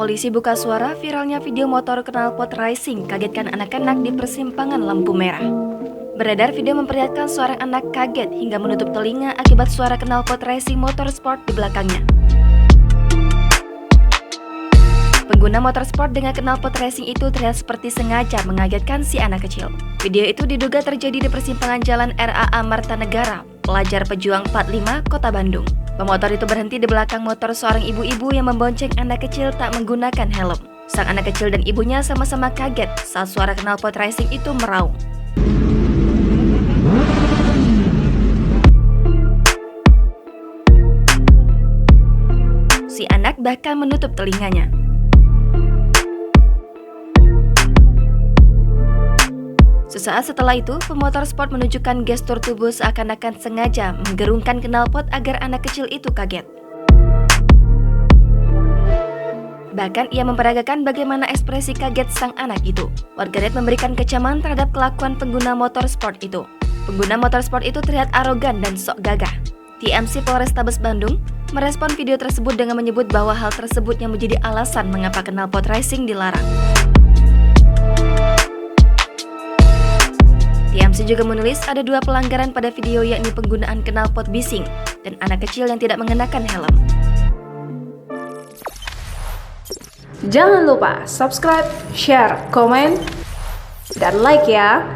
Polisi buka suara viralnya video motor knalpot racing kagetkan anak-anak di persimpangan lampu merah. Beredar video memperlihatkan seorang anak kaget hingga menutup telinga akibat suara knalpot racing motorsport di belakangnya. Pengguna motorsport dengan knalpot racing itu terlihat seperti sengaja mengagetkan si anak kecil. Video itu diduga terjadi di persimpangan Jalan RAA Martanegara, Pelajar Pejuang 45, Kota Bandung. Pemotor itu berhenti di belakang motor seorang ibu-ibu yang membonceng anak kecil tak menggunakan helm. Sang anak kecil dan ibunya sama-sama kaget saat suara knalpot racing itu meraung. Si anak bahkan menutup telinganya. Sesaat setelah itu, pemotor sport menunjukkan gestur tubuh seakan-akan sengaja menggerungkan knalpot agar anak kecil itu kaget. Bahkan ia memperagakan bagaimana ekspresi kaget sang anak itu. Warganet memberikan kecaman terhadap kelakuan pengguna motor sport itu. Pengguna motor sport itu terlihat arogan dan sok gagah. TMC Polrestabes Bandung merespon video tersebut dengan menyebut bahwa hal tersebut yang menjadi alasan mengapa knalpot racing dilarang. TMC juga menulis ada 2 pelanggaran pada video, yakni penggunaan knalpot bising dan anak kecil yang tidak mengenakan helm. Jangan lupa subscribe, share, komen, dan like ya!